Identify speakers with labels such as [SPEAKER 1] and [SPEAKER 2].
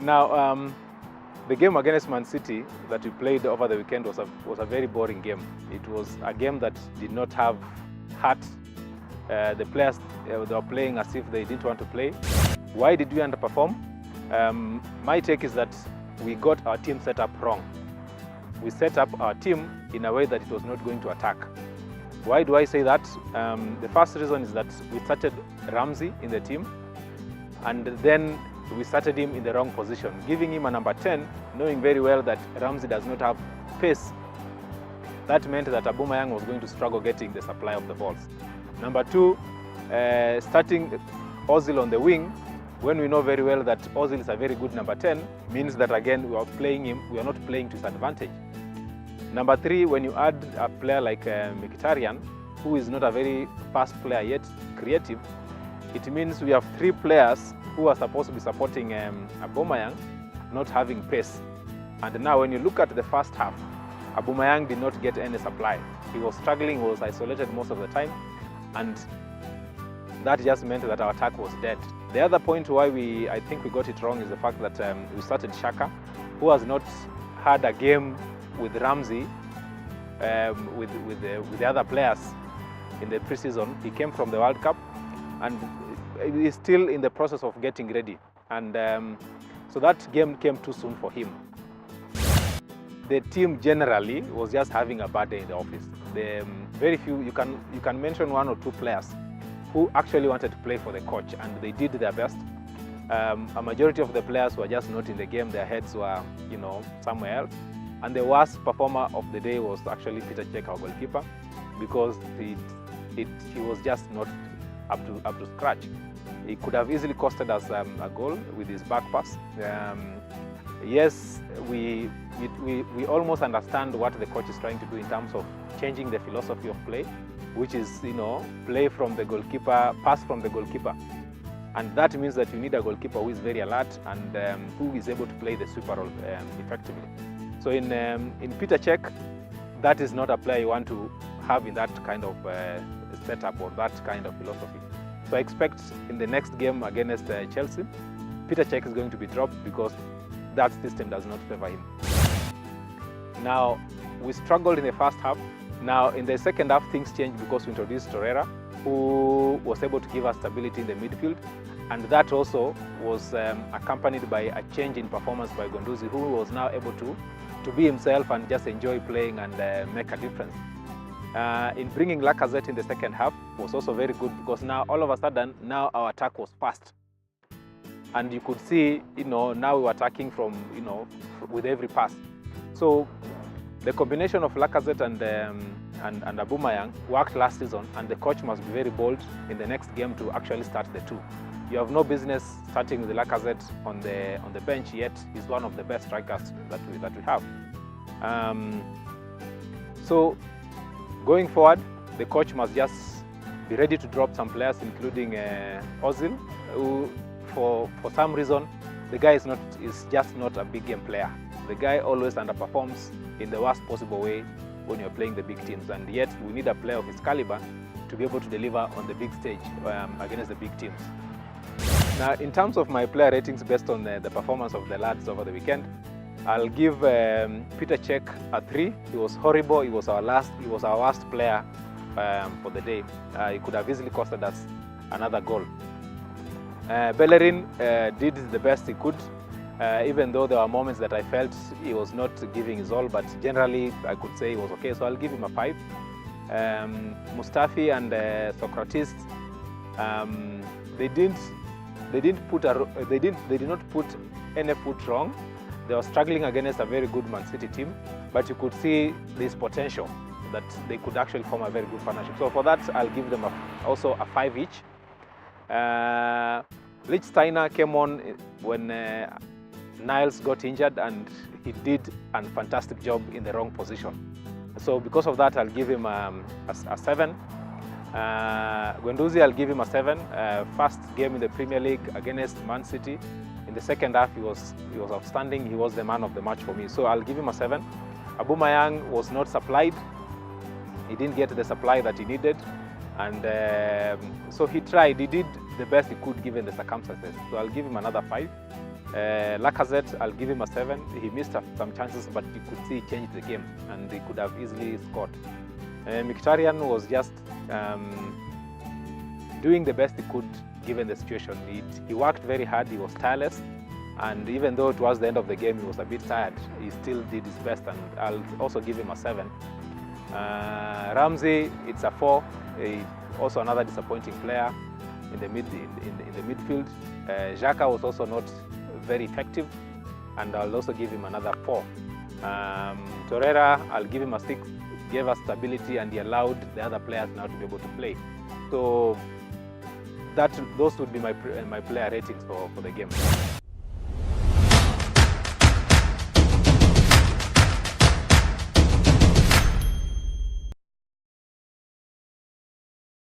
[SPEAKER 1] Now, the game against Man City that we played over the weekend was a very boring game. It was a game that did not have heart. The players they were playing as if they didn't want to play. Why did we underperform? My take is that we got our team set up wrong. We set up our team in a way that it was not going to attack. Why do I say that? The first reason is that we started Ramsey in the team, and then we started him in the wrong position, giving him a number 10, knowing very well that Ramsey does not have pace. That meant that Aubameyang was going to struggle getting the supply of the balls. Number 2, starting Ozil on the wing, when we know very well that Ozil is a very good number 10, means that again we are not playing to his advantage. Number 3, when you add a player like Mkhitaryan, who is not a very fast player yet creative, it means we have 3 players who are supposed to be supporting Aubameyang, not having pace. And now when you look at the first half, Aubameyang did not get any supply. He was struggling, he was isolated most of the time, and that just meant that our attack was dead. The other point why I think we got it wrong is the fact that we started Xhaka, who has not had a game with Ramsey, with the other players in the preseason. He came from the World Cup and is still in the process of getting ready, and so that game came too soon for him. The team generally was just having a bad day in the office. Very few, you can mention 1 or 2 players who actually wanted to play for the coach, and they did their best. A majority of the players were just not in the game; their heads were, somewhere else. And the worst performer of the day was actually Peter Cech, our goalkeeper, because he was just not up to scratch. He could have easily costed us a goal with his back pass. Yes, we almost understand what the coach is trying to do in terms of changing the philosophy of play, which is play from the goalkeeper, pass from the goalkeeper, and that means that you need a goalkeeper who is very alert and who is able to play the sweeper role effectively. So in Peter Cech, that is not a player you want to have in that kind of setup or that kind of philosophy. So I expect in the next game against Chelsea, Peter Cech is going to be dropped because that system does not favor him. Now, we struggled in the first half. Now, in the second half, things changed because we introduced Torreira, who was able to give us stability in the midfield. And that also was accompanied by a change in performance by Guendouzi, who was now able to be himself and just enjoy playing and make a difference. In bringing Lacazette in the second half was also very good because now all of a sudden, now our attack was fast. And you could see, now we were attacking from, with every pass. So the combination of Lacazette and Aubameyang worked last season, and the coach must be very bold in the next game to actually start the 2. You have no business starting with Lacazette on the bench, yet he's one of the best strikers that we have. So going forward, the coach must just be ready to drop some players, including Ozil, who for some reason the guy is just not a big game player. The guy always underperforms in the worst possible way when you're playing the big teams, and yet we need a player of his caliber to be able to deliver on the big stage against the big teams. Now, in terms of my player ratings based on the performance of the lads over the weekend, I'll give Peter Cech a 3. He was horrible. He was our worst player for the day. He could have easily costed us another goal. Bellerin did the best he could, even though there were moments that I felt he was not giving his all, but generally I could say he was okay, so I'll give him a 5. Mustafi and Socrates, they did not put any foot wrong. They were struggling against a very good Man City team, but you could see this potential that they could actually form a very good partnership. So for that, I'll give them also a 5 each. Lichtsteiner came on when Niles got injured, and he did a fantastic job in the wrong position. So because of that, I'll give him a 7. Guendouzi, I'll give him a 7. First game in the Premier League against Man City. In the second half, he was outstanding. He was the man of the match for me. So I'll give him a 7. Aubameyang was not supplied. He didn't get the supply that he needed. And so he tried. He did the best he could given the circumstances. So I'll give him another 5. Lacazette, I'll give him a 7. He missed some chances, but you could see he changed the game and he could have easily scored. Mkhitaryan was just doing the best he could given the situation. He worked very hard, he was tireless, and even though towards the end of the game he was a bit tired, he still did his best, and I'll also give him a 7. Ramsey, it's a 4. Also another disappointing player in the midfield. Xhaka was also not very effective, and I'll also give him another 4. Torreira, I'll give him a 6. He gave us stability and he allowed the other players now to be able to play. So those would be my player ratings for the game.